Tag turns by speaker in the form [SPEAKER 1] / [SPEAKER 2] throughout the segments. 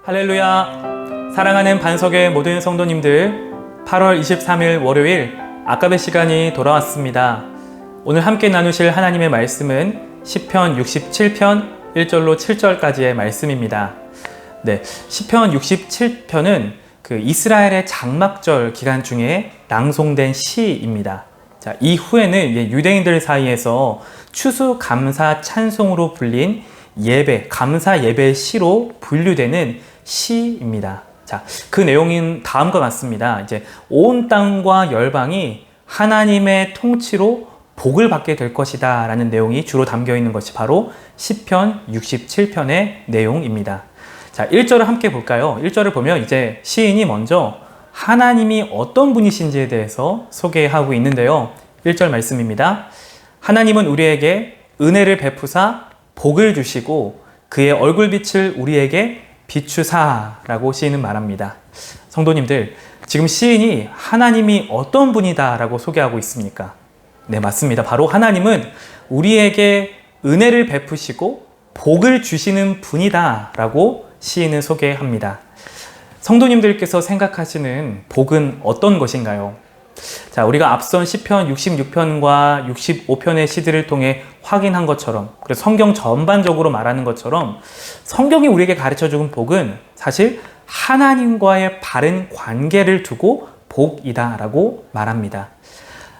[SPEAKER 1] 할렐루야! 사랑하는 반석의 모든 성도님들, 8월 23일 월요일 아까베 시간이 돌아왔습니다. 오늘 함께 나누실 하나님의 말씀은 시편 67편 1절로 7절까지의 말씀입니다. 네, 시편 67편은 이스라엘의 장막절 기간 중에 낭송된 시입니다. 자, 이후에는 유대인들 사이에서 추수감사 찬송으로 불린 예배, 감사 예배 시로 분류되는 시입니다. 자, 그 내용은 다음과 같습니다. 온 땅과 열방이 하나님의 통치로 복을 받게 될 것이다 라는 내용이 주로 담겨 있는 것이 바로 시편 67편의 내용입니다. 자, 1절을 함께 볼까요? 1절을 보면 시인이 먼저 하나님이 어떤 분이신지에 대해서 소개하고 있는데요. 1절 말씀입니다. 하나님은 우리에게 은혜를 베푸사 복을 주시고 그의 얼굴빛을 우리에게 비추사라고 시인은 말합니다. 성도님들, 지금 시인이 하나님이 어떤 분이다 라고 소개하고 있습니까? 네, 맞습니다. 바로 하나님은 우리에게 은혜를 베푸시고 복을 주시는 분이다 라고 시인은 소개합니다. 성도님들께서 생각하시는 복은 어떤 것인가요? 자, 우리가 앞선 시편 66편과 65편의 시들을 통해 확인한 것처럼, 그래서 성경 전반적으로 말하는 것처럼 성경이 우리에게 가르쳐준 복은 사실 하나님과의 바른 관계를 두고 복이다 라고 말합니다.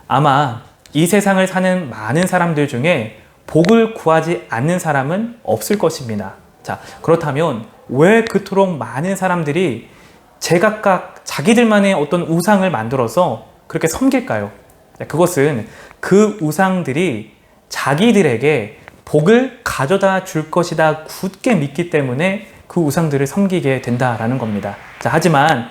[SPEAKER 1] 아마 이 세상을 사는 많은 사람들 중에 복을 구하지 않는 사람은 없을 것입니다. 자, 그렇다면 왜 그토록 많은 사람들이 제각각 자기들만의 어떤 우상을 만들어서 그렇게 섬길까요? 그것은 그 우상들이 자기들에게 복을 가져다 줄 것이다 굳게 믿기 때문에 그 우상들을 섬기게 된다라는 겁니다. 자, 하지만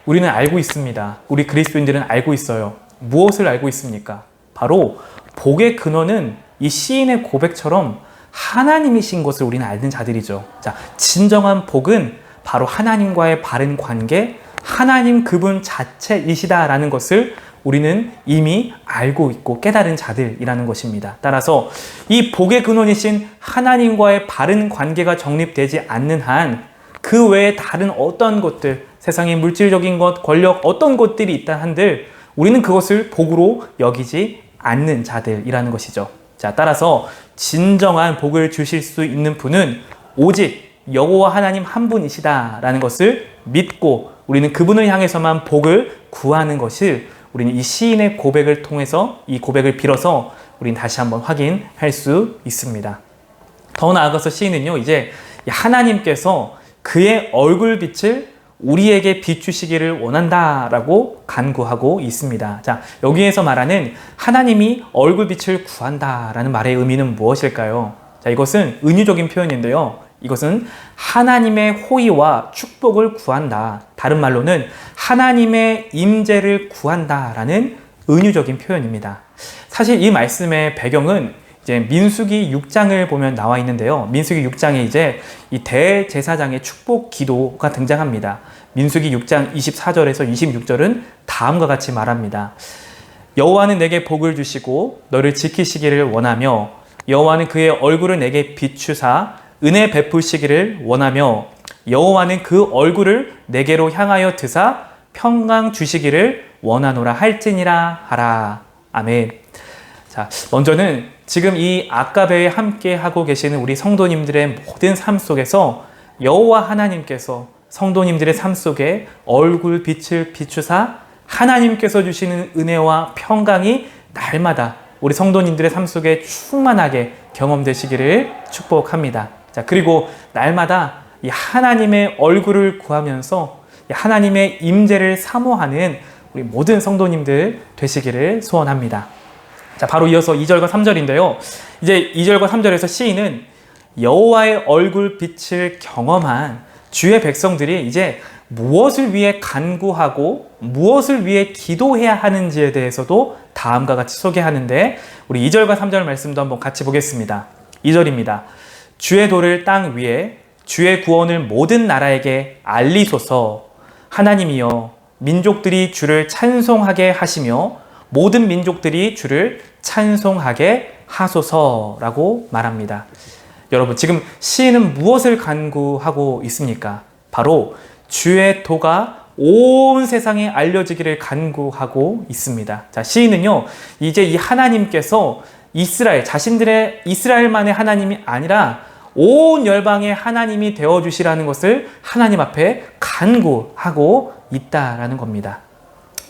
[SPEAKER 1] 우리는 알고 있습니다. 우리 그리스도인들은 알고 있어요. 무엇을 알고 있습니까? 바로 복의 근원은 이 시인의 고백처럼 하나님이신 것을 우리는 아는 자들이죠. 자, 진정한 복은 바로 하나님과의 바른 관계, 하나님 그분 자체이시다라는 것을 우리는 이미 알고 있고 깨달은 자들이라는 것입니다. 따라서 이 복의 근원이신 하나님과의 바른 관계가 정립되지 않는 한 그 외에 다른 어떤 것들, 세상의 물질적인 것, 권력 어떤 것들이 있다 한들 우리는 그것을 복으로 여기지 않는 자들이라는 것이죠. 자, 따라서 진정한 복을 주실 수 있는 분은 오직 여호와 하나님 한 분이시다라는 것을 믿고 우리는 그분을 향해서만 복을 구하는 것을 우리는 이 시인의 고백을 통해서 이 고백을 빌어서 우리는 다시 한번 확인할 수 있습니다. 더 나아가서 시인은요, 하나님께서 그의 얼굴빛을 우리에게 비추시기를 원한다라고 간구하고 있습니다. 자, 여기에서 말하는 하나님이 얼굴빛을 구한다라는 말의 의미는 무엇일까요? 자, 이것은 은유적인 표현인데요. 이것은 하나님의 호의와 축복을 구한다. 다른 말로는 하나님의 임재를 구한다라는 은유적인 표현입니다. 사실 이 말씀의 배경은 민수기 6장을 보면 나와 있는데요. 민수기 6장에 이 대제사장의 축복 기도가 등장합니다. 민수기 6장 24절에서 26절은 다음과 같이 말합니다. 여호와는 내게 복을 주시고 너를 지키시기를 원하며 여호와는 그의 얼굴을 내게 비추사 은혜 베푸시기를 원하며 여호와는 그 얼굴을 내게로 향하여 드사 평강 주시기를 원하노라 할지니라 하라. 아멘. 자, 먼저는 지금 이 아까베에 함께 하고 계시는 우리 성도님들의 모든 삶 속에서 여호와 하나님께서 성도님들의 삶 속에 얼굴 빛을 비추사 하나님께서 주시는 은혜와 평강이 날마다 우리 성도님들의 삶 속에 충만하게 경험되시기를 축복합니다. 자, 그리고 날마다 이 하나님의 얼굴을 구하면서 하나님의 임재를 사모하는 우리 모든 성도님들 되시기를 소원합니다. 자, 바로 이어서 2절과 3절인데요. 2절과 3절에서 시인은 여호와의 얼굴 빛을 경험한 주의 백성들이 무엇을 위해 간구하고 무엇을 위해 기도해야 하는지에 대해서도 다음과 같이 소개하는데 우리 2절과 3절 말씀도 한번 같이 보겠습니다. 2절입니다. 주의 도를 땅 위에 주의 구원을 모든 나라에게 알리소서. 하나님이여 민족들이 주를 찬송하게 하시며 모든 민족들이 주를 찬송하게 하소서라고 말합니다. 여러분, 지금 시인은 무엇을 간구하고 있습니까? 바로 주의 도가 온 세상에 알려지기를 간구하고 있습니다. 자, 시인은요, 이제 이 하나님께서 자신들의 이스라엘만의 하나님이 아니라 온 열방의 하나님이 되어주시라는 것을 하나님 앞에 간구하고 있다라는 겁니다.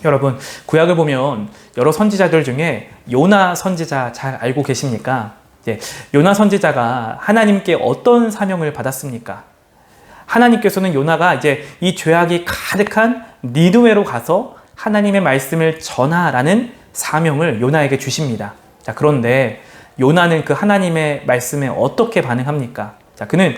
[SPEAKER 1] 여러분, 구약을 보면 여러 선지자들 중에 요나 선지자 잘 알고 계십니까? 요나 선지자가 하나님께 어떤 사명을 받았습니까? 하나님께서는 요나가 이제 이 죄악이 가득한 니느웨로 가서 하나님의 말씀을 전하라는 사명을 요나에게 주십니다. 자, 그런데 요나는 그 하나님의 말씀에 어떻게 반응합니까? 자, 그는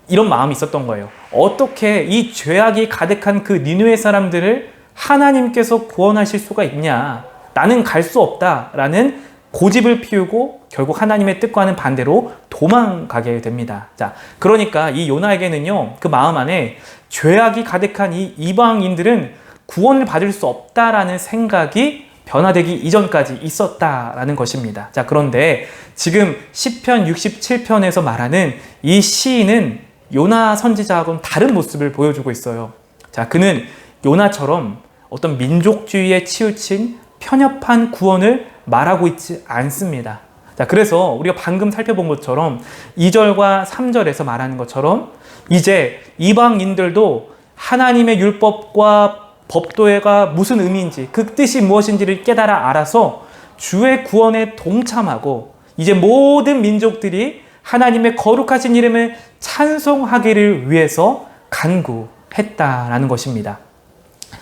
[SPEAKER 1] 이런 마음이 있었던 거예요. 어떻게 이 죄악이 가득한 그 니느웨 사람들을 하나님께서 구원하실 수가 있냐? 나는 갈 수 없다라는 고집을 피우고 결국 하나님의 뜻과는 반대로 도망가게 됩니다. 자, 그러니까 이 요나에게는요, 그 마음 안에 죄악이 가득한 이 이방인들은 구원을 받을 수 없다라는 생각이 변화되기 이전까지 있었다라는 것입니다. 자, 그런데 지금 시편 67편에서 말하는 이 시인은 요나 선지자하고는 다른 모습을 보여주고 있어요. 자, 그는 요나처럼 어떤 민족주의에 치우친 편협한 구원을 말하고 있지 않습니다. 자, 그래서 우리가 방금 살펴본 것처럼 2절과 3절에서 말하는 것처럼 이제 이방인들도 하나님의 율법과 법도가 무슨 의미인지, 그 뜻이 무엇인지를 깨달아 알아서 주의 구원에 동참하고 이제 모든 민족들이 하나님의 거룩하신 이름을 찬송하기를 위해서 간구했다라는 것입니다.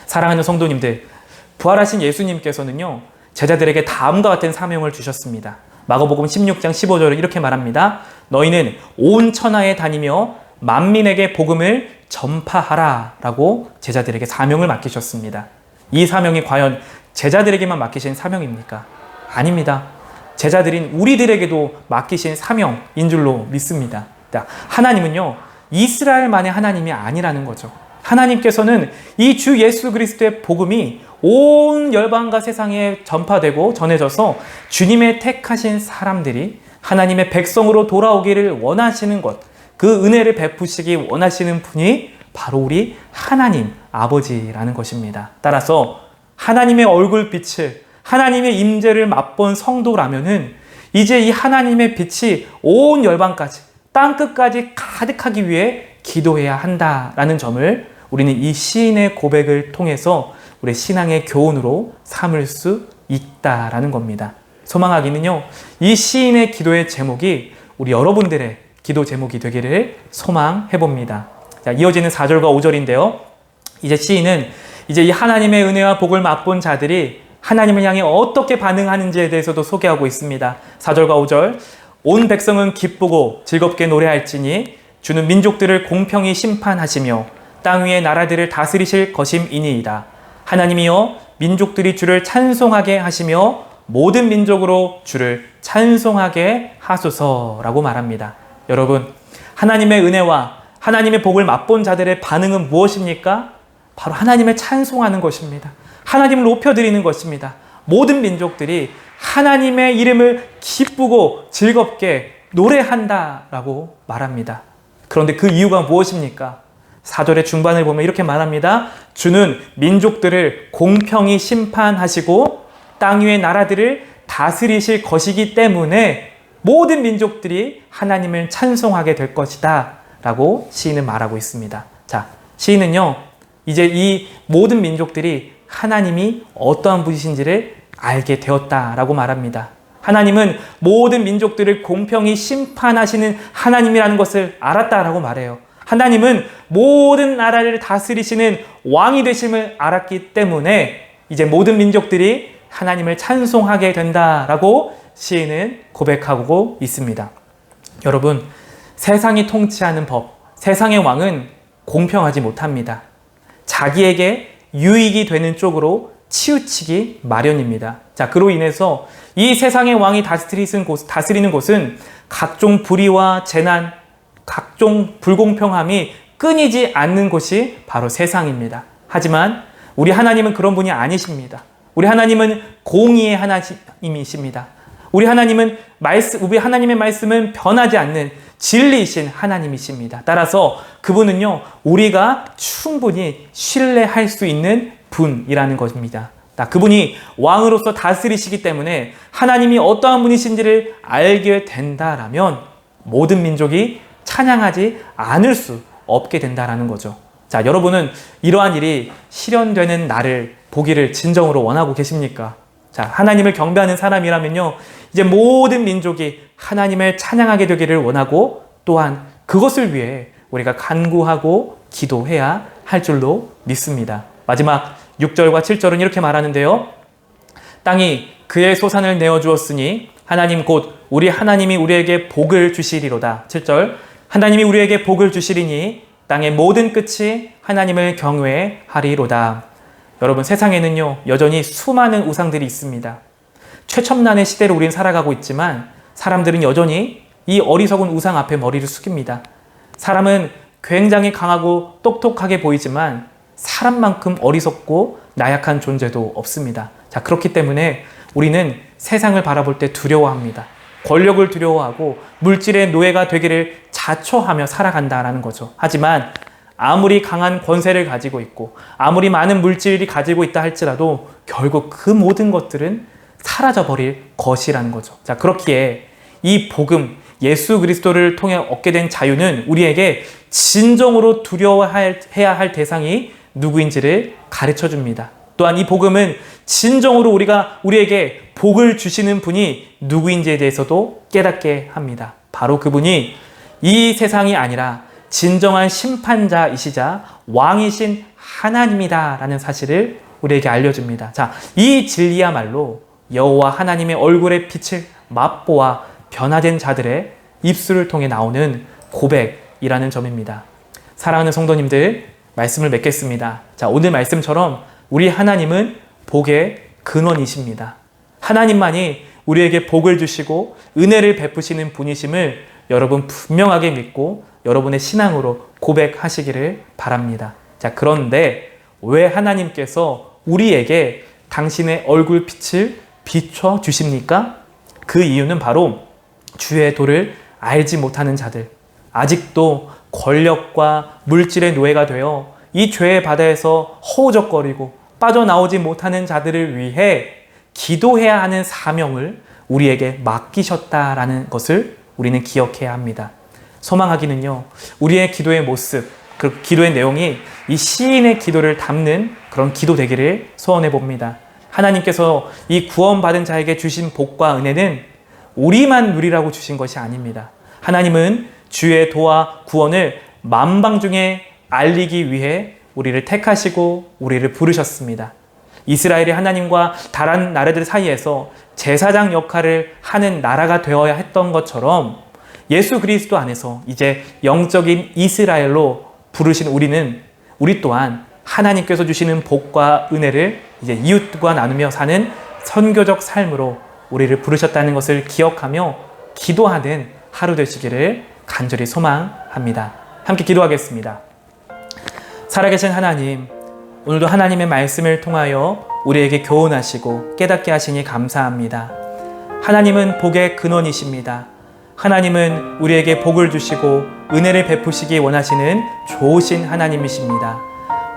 [SPEAKER 1] 사랑하는 성도님들, 부활하신 예수님께서는요, 제자들에게 다음과 같은 사명을 주셨습니다. 마가복음 16장 15절을 이렇게 말합니다. 너희는 온 천하에 다니며 만민에게 복음을 전파하라 라고 제자들에게 사명을 맡기셨습니다. 이 사명이 과연 제자들에게만 맡기신 사명입니까? 아닙니다. 제자들인 우리들에게도 맡기신 사명인 줄로 믿습니다. 하나님은요, 이스라엘만의 하나님이 아니라는 거죠. 하나님께서는 이 주 예수 그리스도의 복음이 온 열방과 세상에 전파되고 전해져서 주님의 택하신 사람들이 하나님의 백성으로 돌아오기를 원하시는 것, 그 은혜를 베푸시기 원하시는 분이 바로 우리 하나님 아버지라는 것입니다. 따라서 하나님의 얼굴빛을, 하나님의 임재를 맛본 성도라면은 이제 이 하나님의 빛이 온 열방까지, 땅끝까지 가득하기 위해 기도해야 한다라는 점을 우리는 이 시인의 고백을 통해서 우리 신앙의 교훈으로 삼을 수 있다라는 겁니다. 소망하기는요, 이 시인의 기도의 제목이 우리 여러분들의 기도 제목이 되기를 소망해봅니다. 자, 이어지는 4절과 5절인데요. 이제 시인은 이제 이 하나님의 은혜와 복을 맛본 자들이 하나님을 향해 어떻게 반응하는지에 대해서도 소개하고 있습니다. 4절과 5절. 온 백성은 기쁘고 즐겁게 노래할지니 주는 민족들을 공평히 심판하시며 땅 위의 나라들을 다스리실 것임이니이다. 하나님이여 민족들이 주를 찬송하게 하시며 모든 민족으로 주를 찬송하게 하소서라고 말합니다. 여러분, 하나님의 은혜와 하나님의 복을 맛본 자들의 반응은 무엇입니까? 바로 하나님을 찬송하는 것입니다. 하나님을 높여드리는 것입니다. 모든 민족들이 하나님의 이름을 기쁘고 즐겁게 노래한다라고 말합니다. 그런데 그 이유가 무엇입니까? 4절의 중반을 보면 이렇게 말합니다. 주는 민족들을 공평히 심판하시고 땅 위의 나라들을 다스리실 것이기 때문에 모든 민족들이 하나님을 찬송하게 될 것이다 라고 시인은 말하고 있습니다. 자, 시인은요, 이제 이 모든 민족들이 하나님이 어떠한 분이신지를 알게 되었다라고 말합니다. 하나님은 모든 민족들을 공평히 심판하시는 하나님이라는 것을 알았다라고 말해요. 하나님은 모든 나라를 다스리시는 왕이 되심을 알았기 때문에 이제 모든 민족들이 하나님을 찬송하게 된다라고 시인은 고백하고 있습니다. 여러분, 세상이 통치하는 법, 세상의 왕은 공평하지 못합니다. 자기에게 유익이 되는 쪽으로 치우치기 마련입니다. 자, 그로 인해서 이 세상의 왕이 다스리는 곳은 각종 불의와 재난, 각종 불공평함이 끊이지 않는 곳이 바로 세상입니다. 하지만 우리 하나님은 그런 분이 아니십니다. 우리 하나님은 공의의 하나님이십니다. 우리 하나님의 말씀은 변하지 않는 진리이신 하나님이십니다. 따라서 그분은요, 우리가 충분히 신뢰할 수 있는 분이라는 것입니다. 그분이 왕으로서 다스리시기 때문에 하나님이 어떠한 분이신지를 알게 된다라면 모든 민족이 찬양하지 않을 수 없게 된다라는 거죠. 자, 여러분은 이러한 일이 실현되는 날을 보기를 진정으로 원하고 계십니까? 자, 하나님을 경배하는 사람이라면요, 이제 모든 민족이 하나님을 찬양하게 되기를 원하고 또한 그것을 위해 우리가 간구하고 기도해야 할 줄로 믿습니다. 마지막 6절과 7절은 이렇게 말하는데요. 땅이 그의 소산을 내어주었으니 하나님 곧 우리 하나님이 우리에게 복을 주시리로다. 7절, 하나님이 우리에게 복을 주시리니 땅의 모든 끝이 하나님을 경외하리로다. 여러분, 세상에는요, 여전히 수많은 우상들이 있습니다. 최첨단의 시대를 우리는 살아가고 있지만 사람들은 여전히 이 어리석은 우상 앞에 머리를 숙입니다. 사람은 굉장히 강하고 똑똑하게 보이지만 사람만큼 어리석고 나약한 존재도 없습니다. 자, 그렇기 때문에 우리는 세상을 바라볼 때 두려워합니다. 권력을 두려워하고 물질의 노예가 되기를 자초하며 살아간다라는 거죠. 하지만 아무리 강한 권세를 가지고 있고 아무리 많은 물질이 가지고 있다 할지라도 결국 그 모든 것들은 사라져버릴 것이라는 거죠. 자, 그렇기에 이 복음, 예수 그리스도를 통해 얻게 된 자유는 우리에게 진정으로 두려워해야 할 대상이 누구인지를 가르쳐 줍니다. 또한 이 복음은 진정으로 우리에게 복을 주시는 분이 누구인지에 대해서도 깨닫게 합니다. 바로 그분이 이 세상이 아니라 진정한 심판자이시자 왕이신 하나님이다라는 사실을 우리에게 알려줍니다. 자, 이 진리야말로 여호와 하나님의 얼굴의 빛을 맛보아 변화된 자들의 입술을 통해 나오는 고백이라는 점입니다. 사랑하는 성도님들, 말씀을 맺겠습니다. 자, 오늘 말씀처럼 우리 하나님은 복의 근원이십니다. 하나님만이 우리에게 복을 주시고 은혜를 베푸시는 분이심을 여러분 분명하게 믿고 여러분의 신앙으로 고백하시기를 바랍니다. 자, 그런데 왜 하나님께서 우리에게 당신의 얼굴 빛을 비춰 주십니까? 그 이유는 바로 주의 도를 알지 못하는 자들, 아직도 권력과 물질의 노예가 되어 이 죄의 바다에서 허우적거리고 빠져나오지 못하는 자들을 위해 기도해야 하는 사명을 우리에게 맡기셨다라는 것을 우리는 기억해야 합니다. 소망하기는요, 우리의 기도의 모습, 그 기도의 내용이 이 시인의 기도를 담는 그런 기도 되기를 소원해 봅니다. 하나님께서 이 구원받은 자에게 주신 복과 은혜는 우리만 누리라고 주신 것이 아닙니다. 하나님은 주의 도와 구원을 만방중에 알리기 위해 우리를 택하시고 우리를 부르셨습니다. 이스라엘이 하나님과 다른 나라들 사이에서 제사장 역할을 하는 나라가 되어야 했던 것처럼 예수 그리스도 안에서 이제 영적인 이스라엘로 부르신 우리 또한 하나님께서 주시는 복과 은혜를 이제 이웃과 나누며 사는 선교적 삶으로 우리를 부르셨다는 것을 기억하며 기도하는 하루 되시기를 간절히 소망합니다. 함께 기도하겠습니다. 살아계신 하나님, 오늘도 하나님의 말씀을 통하여 우리에게 교훈하시고 깨닫게 하시니 감사합니다. 하나님은 복의 근원이십니다. 하나님은 우리에게 복을 주시고 은혜를 베푸시기 원하시는 좋으신 하나님이십니다.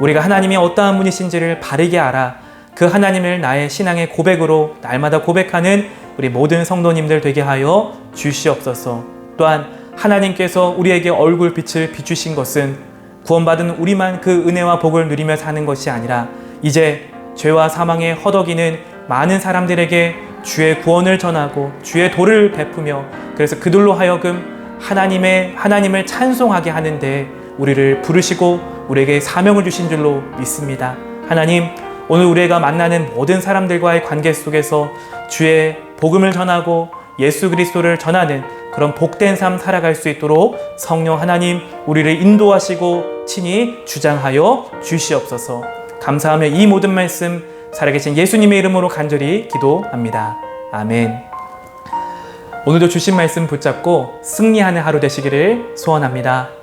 [SPEAKER 1] 우리가 하나님이 어떠한 분이신지를 바르게 알아 그 하나님을 나의 신앙의 고백으로 날마다 고백하는 우리 모든 성도님들 되게 하여 주시옵소서. 또한 하나님께서 우리에게 얼굴빛을 비추신 것은 구원받은 우리만 그 은혜와 복을 누리며 사는 것이 아니라 이제 죄와 사망에 허덕이는 많은 사람들에게 주의 구원을 전하고 주의 도를 베푸며 그래서 그들로 하여금 하나님을 찬송하게 하는데 우리를 부르시고 우리에게 사명을 주신 줄로 믿습니다. 하나님, 오늘 우리가 만나는 모든 사람들과의 관계 속에서 주의 복음을 전하고 예수 그리스도를 전하는 그런 복된 삶 살아갈 수 있도록 성령 하나님 우리를 인도하시고 친히 주장하여 주시옵소서. 감사하며 이 모든 말씀 살아계신 예수님의 이름으로 간절히 기도합니다. 아멘. 오늘도 주신 말씀 붙잡고 승리하는 하루 되시기를 소원합니다.